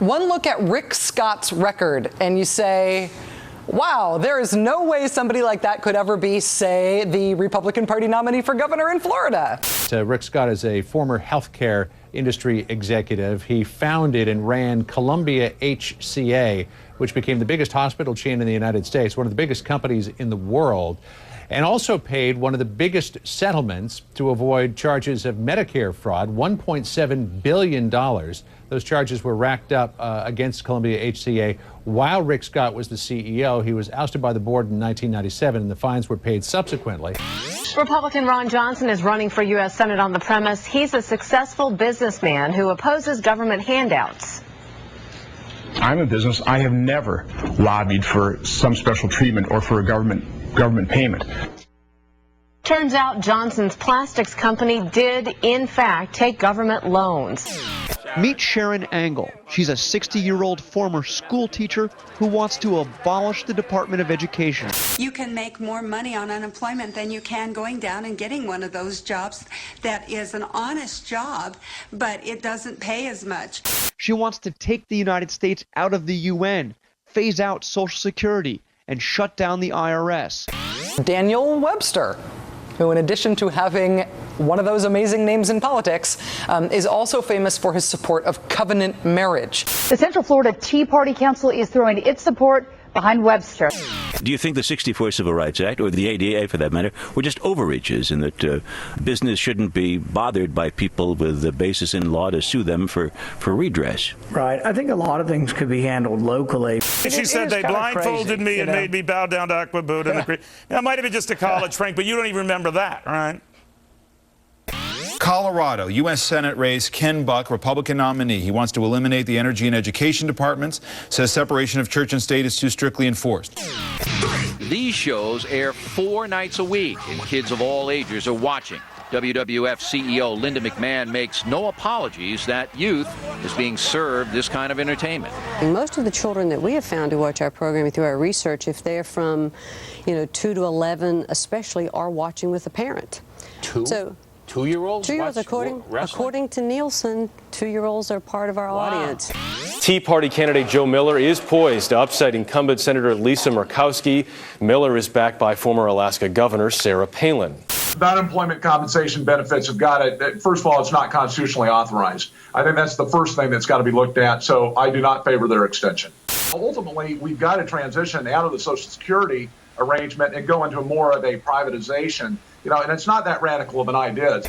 One look at Rick Scott's record, and you say, wow, there is no way somebody like that could ever be, say, the Republican Party nominee for governor in Florida. Rick Scott is a former healthcare industry executive. He founded and ran Columbia HCA, which became the biggest hospital chain in the United States, one of the biggest companies in the world, and also paid one of the biggest settlements to avoid charges of Medicare fraud, $1.7 billion. Those charges were racked up against Columbia HCA while Rick Scott was the CEO. He was ousted by the board in 1997, and the fines were paid subsequently. Republican Ron Johnson is running for U.S. Senate on the premise he's a successful businessman who opposes government handouts. I'm a business. I have never lobbied for some special treatment or for a government payment. Turns out Johnson's plastics company did, in fact, take government loans. Meet Sharon Angle. She's a 60-year-old former school teacher who wants to abolish the Department of Education. You can make more money on unemployment than you can going down and getting one of those jobs that is an honest job, but it doesn't pay as much. She wants to take the United States out of the UN, phase out Social Security, and shut down the IRS. Daniel Webster, who, in addition to having one of those amazing names in politics, is also famous for his support of covenant marriage. The Central Florida Tea Party Council is throwing its support behind Webster. Do you think the 64 Civil Rights Act, or the ADA for that matter, were just overreaches, and that business shouldn't be bothered by people with the basis in law to sue them for redress? Right. I think a lot of things could be handled locally. She said they blindfolded me and made me bow down to Aqua Buddha. Yeah. That might have been just a college prank, but you don't even remember that, right? Colorado, U.S. Senate race, Ken Buck, Republican nominee. He wants to eliminate the energy and education departments, says separation of church and state is too strictly enforced. These shows air 4 nights a week, and kids of all ages are watching. WWF CEO Linda McMahon makes no apologies that youth is being served this kind of entertainment. Most of the children that we have found to watch our programming through our research, if they're from, 2 to 11 especially, are watching with a parent. So, 2-year-olds? 2-year-olds, according to Nielsen, 2-year-olds are part of our audience. Tea Party candidate Joe Miller is poised to upset incumbent Senator Lisa Murkowski. Miller is backed by former Alaska Governor Sarah Palin. Non-employment compensation benefits have got to, first of all, it's not constitutionally authorized. I think that's the first thing that's got to be looked at, so I do not favor their extension. Ultimately, we've got to transition out of the Social Security arrangement and go into more of a privatization, and it's not that radical of an idea.